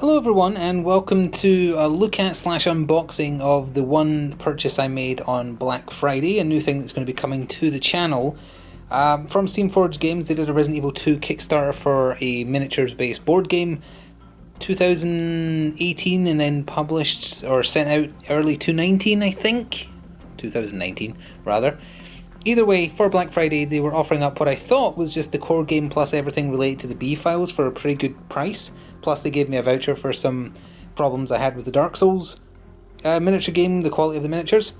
Hello everyone and welcome to a look at slash unboxing of the one purchase I made on Black Friday, a new thing that's going to be coming to the channel. From Steamforged Games, they did a Resident Evil 2 Kickstarter for a miniatures based board game 2018 and then published or sent out early 2019 I think? 2019 rather. Either way, for Black Friday they were offering up what I thought was just the core game plus everything related to the B files for a pretty good price. Plus they gave me a voucher for some problems I had with the Dark Souls miniature game, the quality of the miniatures.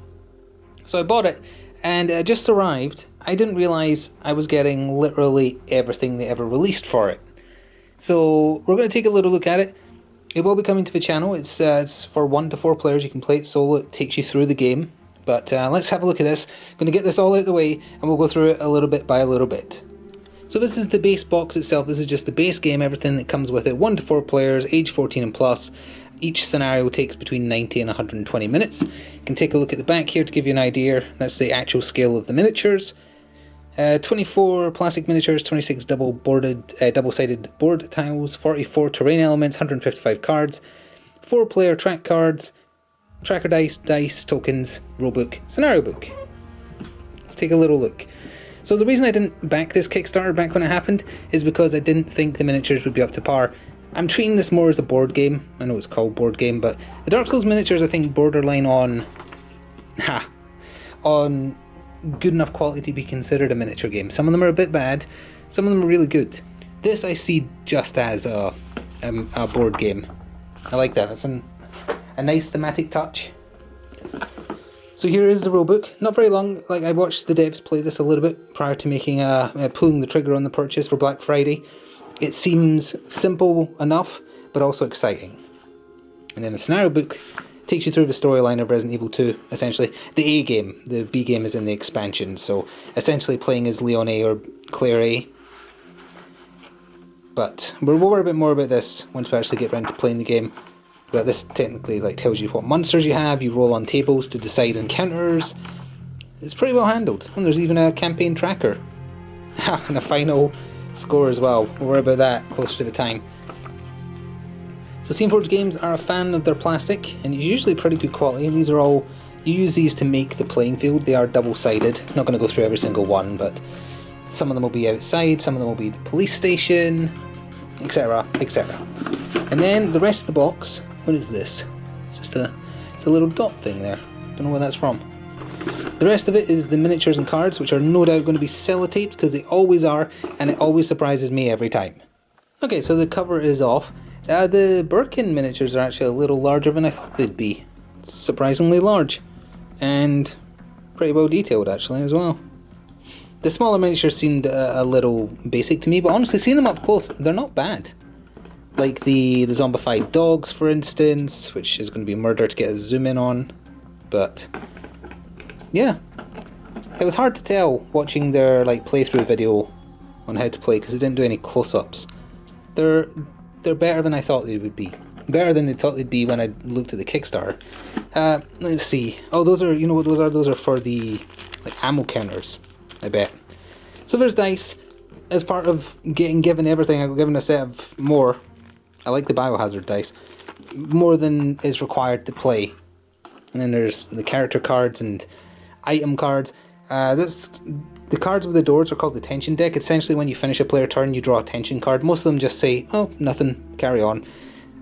So I bought it and it just arrived. I didn't realise I was getting literally everything they ever released for it. So we're going to take a little look at it. It will be coming to the channel. It's for 1 to 4 players. You can play it solo. It takes you through the game. But let's have a look at this. I'm going to get this all out of the way and we'll go through it a little bit by a little bit. So this is the base box itself. This is just the base game, everything that comes with it. 1 to 4 players, age 14 and plus. Each scenario takes between 90 and 120 minutes. You can take a look at the back here to give you an idea. That's the actual scale of the miniatures. 24 plastic miniatures, 26 double-sided board tiles, 44 terrain elements, 155 cards, 4 player track cards, tracker dice, tokens, rulebook, scenario book. Let's take a little look. So the reason I didn't back this Kickstarter back when it happened is because I didn't think the miniatures would be up to par. I'm treating this more as a board game. I know it's called board game, but the Dark Souls miniatures I think borderline on good enough quality to be considered a miniature game. Some of them are a bit bad, some of them are really good. This I see just as a board game. I like that. It's a nice thematic touch. So here is the rulebook. Not very long. Like I watched the devs play this a little bit prior to making pulling the trigger on the purchase for Black Friday. It seems simple enough, but also exciting. And then the scenario book takes you through the storyline of Resident Evil 2, essentially. The A game, the B game is in the expansion, so essentially playing as Leon A or Claire A. But we'll worry a bit more about this once we actually get around to playing the game. But this technically tells you what monsters you have, you roll on tables to decide encounters. It's pretty well handled, and there's even a campaign tracker. And a final score as well. We'll worry about that closer to the time. So Steamforged Games are a fan of their plastic, and it's usually pretty good quality, and these are all, you use these to make the playing field. They are double-sided. Not going to go through every single one, but some of them will be outside, some of them will be the police station, etc, etc. And then the rest of the box, what is this? It's just it's a little dot thing there. Don't know where that's from. The rest of it is the miniatures and cards, which are no doubt going to be sellotaped, because they always are, and it always surprises me every time. Okay, so the cover is off. The Birkin miniatures are actually a little larger than I thought they'd be. Surprisingly large. And pretty well detailed actually as well. The smaller miniatures seemed a little basic to me, but honestly seeing them up close, they're not bad. Like the zombified dogs, for instance, which is going to be murder to get a zoom in on. But yeah, it was hard to tell watching their playthrough video on how to play because they didn't do any close-ups. They're better than I thought they would be. Better than they thought they'd be when I looked at the Kickstarter. Let's see. Oh, those are, you know what those are? Those are for the ammo counters, I bet. So there's dice. As part of getting given everything, I got given a set of more. I like the biohazard dice. More than is required to play. And then there's the character cards and item cards. The cards with the doors are called the tension deck. Essentially when you finish a player turn you draw a tension card. Most of them just say, oh, nothing, carry on.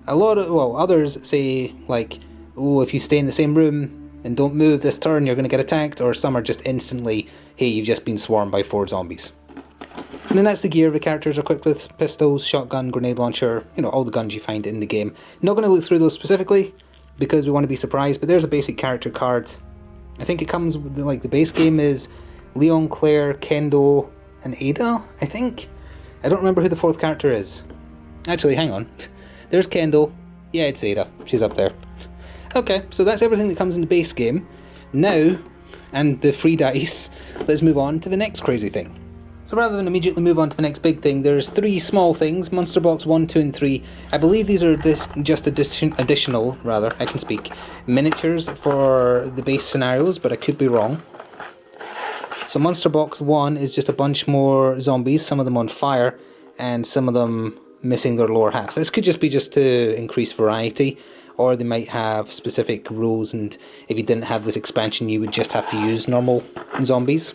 Others say oh, if you stay in the same room and don't move this turn you're going to get attacked, or some are just instantly, hey, you've just been swarmed by 4 zombies. And then that's the gear the characters are equipped with: pistols, shotgun, grenade launcher, all the guns you find in the game. Not going to look through those specifically because we want to be surprised, but there's a basic character card. I think it comes with the base game is Leon, Claire, Kendo, and Ada, I think? I don't remember who the 4th character is. Actually, hang on. There's Kendo. Yeah, it's Ada. She's up there. Okay, so that's everything that comes in the base game. Now, and the free dice, let's move on to the next crazy thing. So rather than immediately move on to the next big thing, there's 3 small things, Monster Box 1, 2, and 3. I believe these are just additional, I can speak, miniatures for the base scenarios, but I could be wrong. So Monster Box 1 is just a bunch more zombies, some of them on fire, and some of them missing their lower halves. This could just be just to increase variety, or they might have specific rules, and if you didn't have this expansion you would just have to use normal zombies.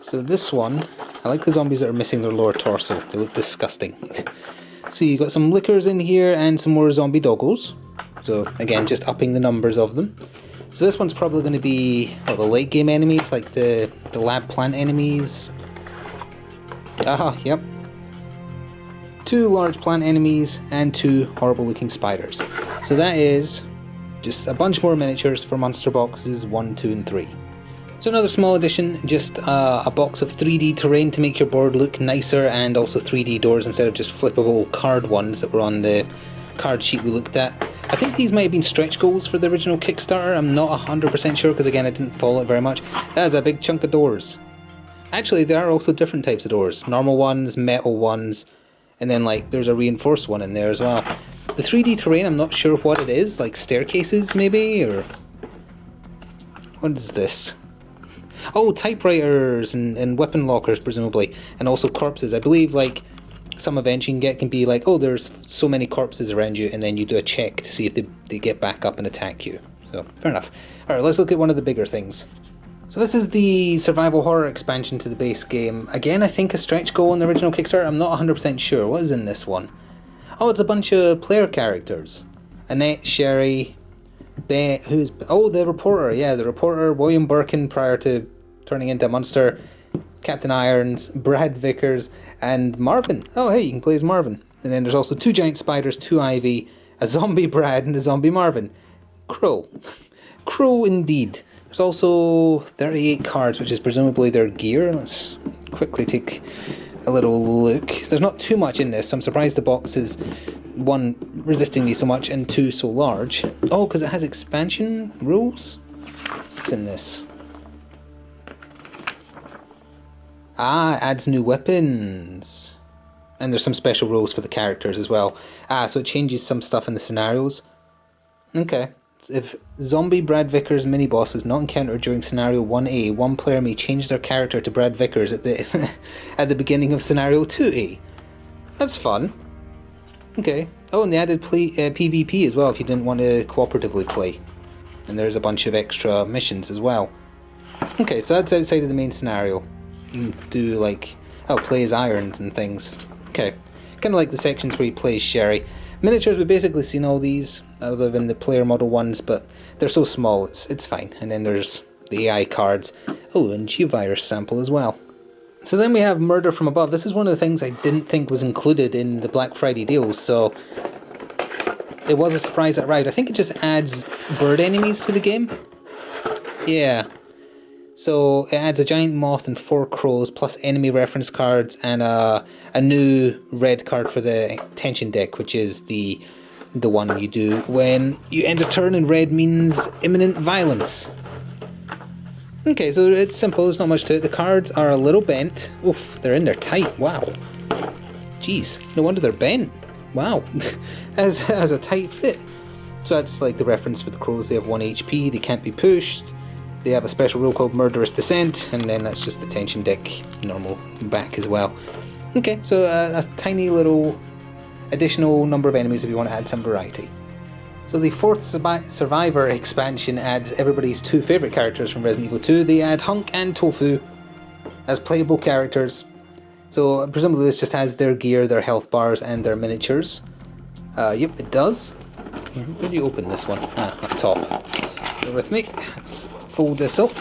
So this one, I like the zombies that are missing their lower torso. They look disgusting. So you got some lickers in here and some more zombie doggos. So again, just upping the numbers of them. So this one's probably going to be the late game enemies, like the lab plant enemies. Yep. 2 large plant enemies and 2 horrible looking spiders. So that is just a bunch more miniatures for monster boxes 1, 2 and 3. So another small addition, just a box of 3D terrain to make your board look nicer, and also 3D doors instead of just flippable card ones that were on the card sheet we looked at. I think these might have been stretch goals for the original Kickstarter. I'm not 100% sure because again I didn't follow it very much. That is a big chunk of doors. Actually there are also different types of doors. Normal ones, metal ones, and then like there's a reinforced one in there as well. The 3D terrain, I'm not sure what it is, like staircases maybe, or... what is this? Oh, typewriters and weapon lockers presumably, and also corpses. I believe like some events you can get can be like, oh there's so many corpses around you, and then you do a check to see if they get back up and attack you. So, fair enough. Alright, let's look at one of the bigger things. So this is the survival horror expansion to the base game. Again, I think a stretch goal in the original Kickstarter. I'm not 100% sure. What is in this one? Oh, it's a bunch of player characters. Annette, Sherry, Ben, the reporter. Yeah, the reporter, William Birkin prior to turning into a monster, Captain Irons, Brad Vickers, and Marvin. Oh, hey, you can play as Marvin. And then there's also 2 giant spiders, 2 Ivy, a zombie Brad, and a zombie Marvin. Cruel. Cruel indeed. There's also 38 cards, which is presumably their gear. Let's quickly take a little look. There's not too much in this, so I'm surprised the box is, 1, resisting me so much, and 2, so large. Oh, because it has expansion rules? What's in this? It adds new weapons. And there's some special rules for the characters as well. So it changes some stuff in the scenarios. Okay. If zombie Brad Vickers mini-boss is not encountered during scenario 1A, one player may change their character to Brad Vickers at the at the beginning of scenario 2A. That's fun. Okay. Oh, and they added PvP as well if you didn't want to cooperatively play. And there's a bunch of extra missions as well. Okay, so that's outside of the main scenario. You can do like, play as Irons and things. Okay. Kind of like the sections where you play as Sherry. Miniatures, we've basically seen all these, other than the player model ones, but they're so small, it's fine. And then there's the AI cards. Oh, and Geovirus sample as well. So then we have Murder from Above. This is one of the things I didn't think was included in the Black Friday deals, so it was a surprise that arrived. I think it just adds bird enemies to the game. Yeah. So it adds a giant moth and 4 crows, plus enemy reference cards, and a new red card for the tension deck, which is the one you do when you end a turn, and red means imminent violence. Okay, so it's simple, there's not much to it. The cards are a little bent. Oof, they're in there tight, wow. Jeez, no wonder they're bent. Wow, as a tight fit. So that's like the reference for the crows. They have 1 HP, they can't be pushed. They have a special rule called Murderous Descent, and then that's just the tension deck normal back as well. Okay, so a tiny little additional number of enemies if you want to add some variety. So the 4th Survivor expansion adds everybody's 2 favourite characters from Resident Evil 2. They add Hunk and Tofu as playable characters. So presumably this just has their gear, their health bars, and their miniatures. Yep, it does. Where do you open this one? Up top. Bear with me. Let's fold this up.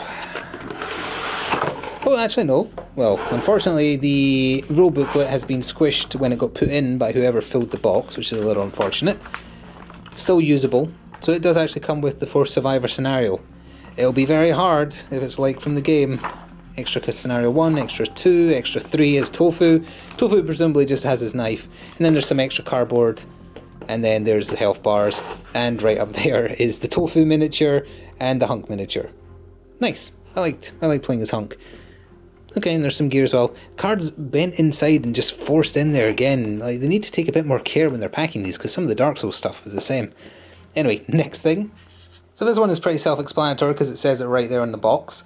Oh, actually no. Well, unfortunately the rule booklet has been squished when it got put in by whoever filled the box, which is a little unfortunate. Still usable. So it does actually come with the 4th Survivor scenario. It'll be very hard if it's like from the game. Extra scenario 1, extra 2, extra 3 is Tofu. Tofu presumably just has his knife. And then there's some extra cardboard. And then there's the health bars. And right up there is the Tofu miniature and the Hunk miniature. Nice. I like playing as Hunk. Okay, and there's some gear as well. Cards bent inside and just forced in there again. Like, they need to take a bit more care when they're packing these, because some of the Dark Souls stuff was the same. Anyway, next thing. So this one is pretty self-explanatory because it says it right there on the box.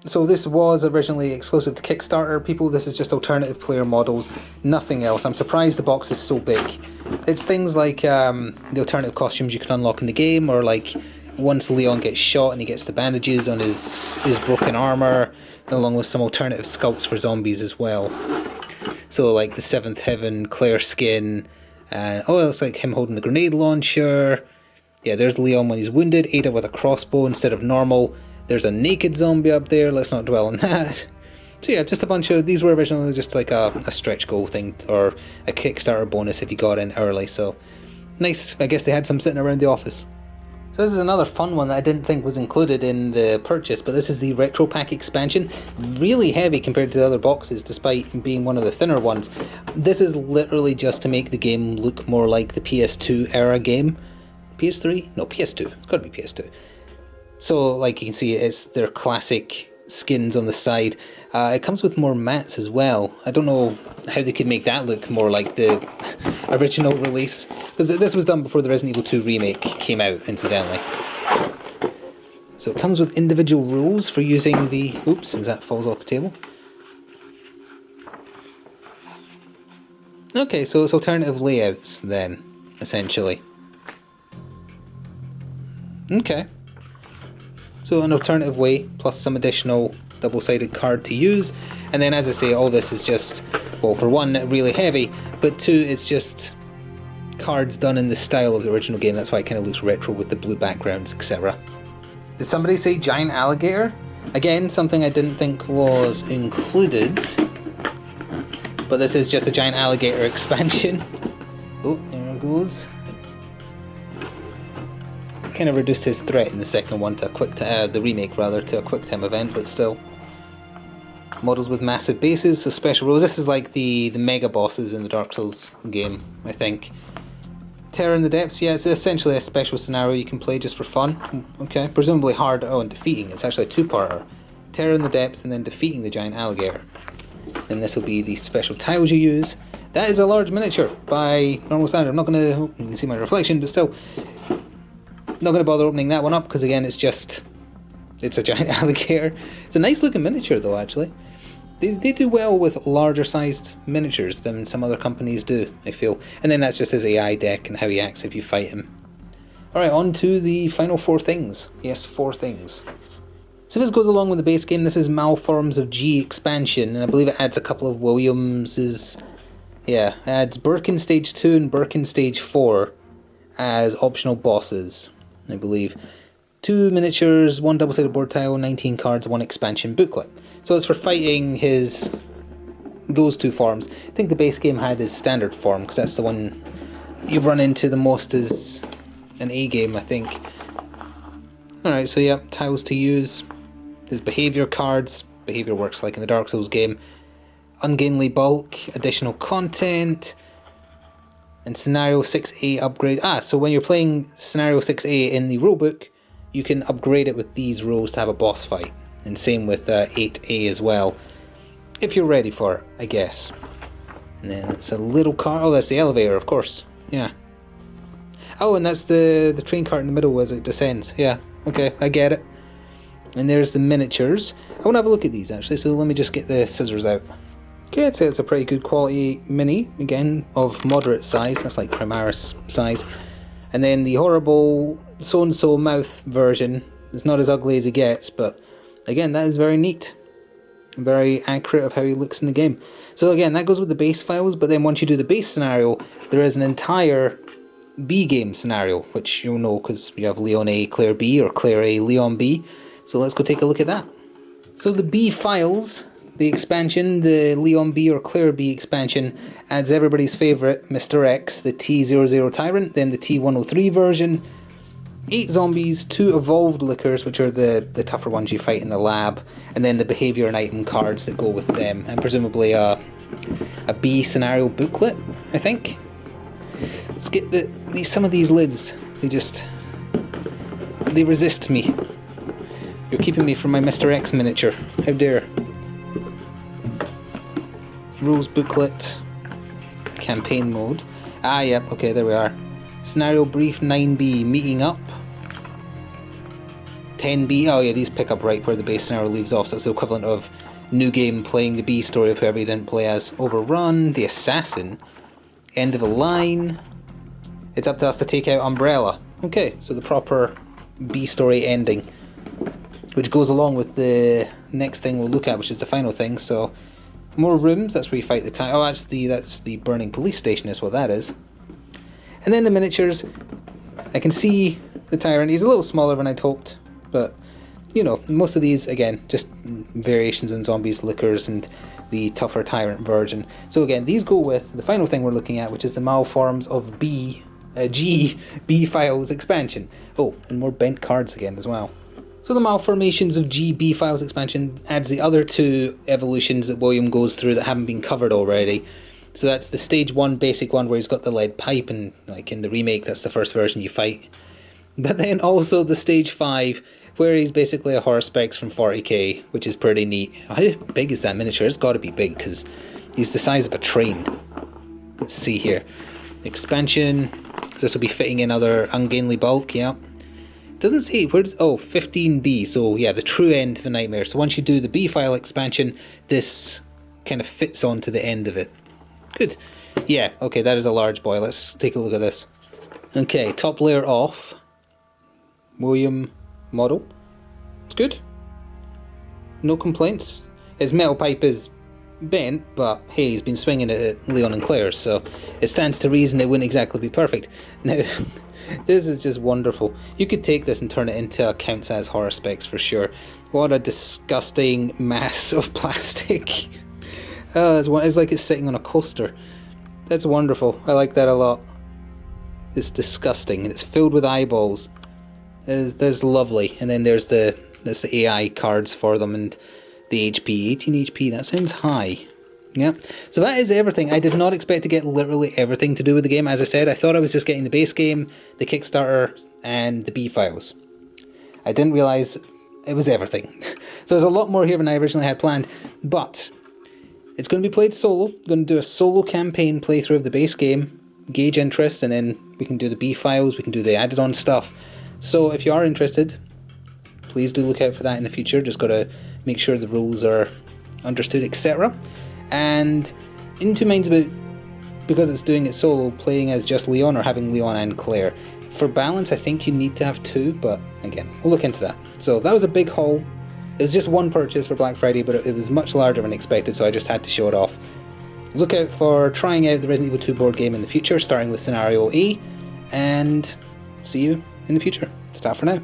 So this was originally exclusive to Kickstarter people. This is just alternative player models, nothing else. I'm surprised the box is so big. It's things like the alternative costumes you can unlock in the game, or like once Leon gets shot and he gets the bandages on his broken armor, along with some alternative sculpts for zombies as well. So like the Seventh Heaven, Claire skin, and oh, it's like him holding the grenade launcher. Yeah, there's Leon when he's wounded, Ada with a crossbow instead of normal. There's a naked zombie up there, let's not dwell on that. So yeah, just a bunch of, these were originally just like a stretch goal thing, or a Kickstarter bonus if you got in early, so nice. I guess they had some sitting around the office. So this is another fun one that I didn't think was included in the purchase, but this is the Retro Pack expansion. Really heavy compared to the other boxes, despite being one of the thinner ones. This is literally just to make the game look more like the PS2 era game. PS3? No, PS2. It's got to be PS2. So, like you can see, it's their classic skins on the side. It comes with more mats as well. I don't know how they could make that look more like the original release, because this was done before the Resident Evil 2 remake came out, incidentally. So it comes with individual rules for using the... Oops, as that falls off the table. Okay, so it's alternative layouts then, essentially. Okay. So an alternative way, plus some additional double-sided card to use. And then, as I say, all this is just, well, for one, really heavy, but two, it's just cards done in the style of the original game. That's why it kind of looks retro with the blue backgrounds, etc. Did somebody say giant alligator? Again, something I didn't think was included. But this is just a giant alligator expansion. Oh, there it goes. Kind of reduced his threat in the second one to a quick the remake rather, to a quick time event, but still. Models with massive bases, so special rules. This is like the mega bosses in the Dark Souls game, I think. Terror in the Depths, yeah, it's essentially a special scenario you can play just for fun. Okay, presumably hard, oh, and defeating. It's actually a two-parter. Terror in the Depths and then defeating the giant alligator. And this will be the special tiles you use. That is a large miniature by normal standard. I'm not going to, you can see my reflection, but still. Not going to bother opening that one up because again it's a giant alligator. It's a nice looking miniature though, actually. They do well with larger sized miniatures than some other companies do, I feel. And then that's just his AI deck and how he acts if you fight him. Alright, on to the final four things. Yes, four things. So this goes along with the base game. This is Malforms of G expansion, and I believe it adds a couple of Williams's... Yeah, it adds Birkin Stage 2 and Birkin Stage 4 as optional bosses, I believe. 2 miniatures, 1 double-sided board tile, 19 cards, 1 expansion booklet. So it's for fighting those 2 forms. I think the base game had his standard form, because that's the one you run into the most as an A game, I think. Alright, so yeah, tiles to use. His behaviour cards. Behaviour works like in the Dark Souls game. Ungainly bulk, additional content, and Scenario 6A upgrade. So when you're playing Scenario 6A in the rulebook, you can upgrade it with these rules to have a boss fight. And same with 8A as well, if you're ready for it, I guess. And then it's a little car. Oh, that's the elevator, of course. Yeah. Oh, and that's the train cart in the middle as it descends. Yeah, okay, I get it. And there's the miniatures. I want to have a look at these, actually, so let me just get the scissors out. Okay, I'd say it's a pretty good quality mini, again, of moderate size. That's like Primaris size. And then the horrible so-and-so mouth version. It's not as ugly as it gets, but again, that is very neat. Very accurate of how he looks in the game. So again, that goes with the base files, but then once you do the base scenario, there is an entire B game scenario, which you'll know because you have Leon A, Claire B, or Claire A, Leon B. So let's go take a look at that. So the B files, the expansion, the Leon B or Claire B expansion, adds everybody's favourite, Mr. X, the T00 Tyrant, then the T103 version, 8 zombies, 2 evolved liquors, which are the tougher ones you fight in the lab, and then the behaviour and item cards that go with them, and presumably a B scenario booklet, I think. Let's get some of these lids. They resist me. You're keeping me from my Mr. X miniature. How dare. Rules booklet. Campaign mode. Yep, okay, there we are. Scenario brief 9B, meeting up. 10B, oh yeah, these pick up right where the base scenario leaves off, so it's the equivalent of New Game playing the B story of whoever you didn't play as. Overrun, The Assassin, End of a Line. It's up to us to take out Umbrella. Okay, so the proper B story ending, which goes along with the next thing we'll look at, which is the final thing. So, more rooms, that's where you fight the tyrant. Oh, actually, that's the burning police station is what that is. And then the miniatures, I can see the tyrant. He's a little smaller than I'd hoped, but, you know, most of these, again, just variations on zombies, lickers, and the tougher tyrant version. So again, these go with the final thing we're looking at, which is the Malforms of G B Files expansion. Oh, and more bent cards again as well. So the Malformations of G B Files expansion adds the other two evolutions that William goes through that haven't been covered already. So that's the stage 1 basic one where he's got the lead pipe, and like in the remake that's the first version you fight. But then also the stage 5 where he's basically a Horspex from 40k, which is pretty neat. How big is that miniature? It's got to be big because he's the size of a train. Let's see here. Expansion. So this will be fitting in other ungainly bulk, yeah. Doesn't say, where's, oh, 15B, so yeah, the true end of the nightmare. So once you do the B file expansion, this kind of fits onto the end of it. Good. Yeah, okay, that is a large boy. Let's take a look at this. Okay, top layer off. William model. It's good. No complaints. His metal pipe is bent, but hey, he's been swinging it at Leon and Claire's, so it stands to reason it wouldn't exactly be perfect. Now, this is just wonderful. You could take this and turn it into a counts as horror specs for sure. What a disgusting mass of plastic. It's like it's sitting on a coaster. That's wonderful. I like that a lot. It's disgusting. It's filled with eyeballs. There's lovely. And then there's the AI cards for them and the HP. 18 HP, that sounds high. Yeah, so that is everything. I did not expect to get literally everything to do with the game. As I said, I thought I was just getting the base game, the Kickstarter, and the B files. I didn't realise it was everything. So there's a lot more here than I originally had planned, but it's going to be played solo. I'm going to do a solo campaign playthrough of the base game, gauge interest, and then we can do the B files, we can do the added on stuff. So if you are interested, please do look out for that in the future. Just got to make sure the rules are understood, etc. And in two minds about, because it's doing it solo, playing as just Leon or having Leon and Claire. For balance, I think you need to have two, but again, we'll look into that. So that was a big haul. It was just one purchase for Black Friday, but it was much larger than expected, so I just had to show it off. Look out for trying out the Resident Evil 2 board game in the future, starting with Scenario A, and see you in the future. Ta for now.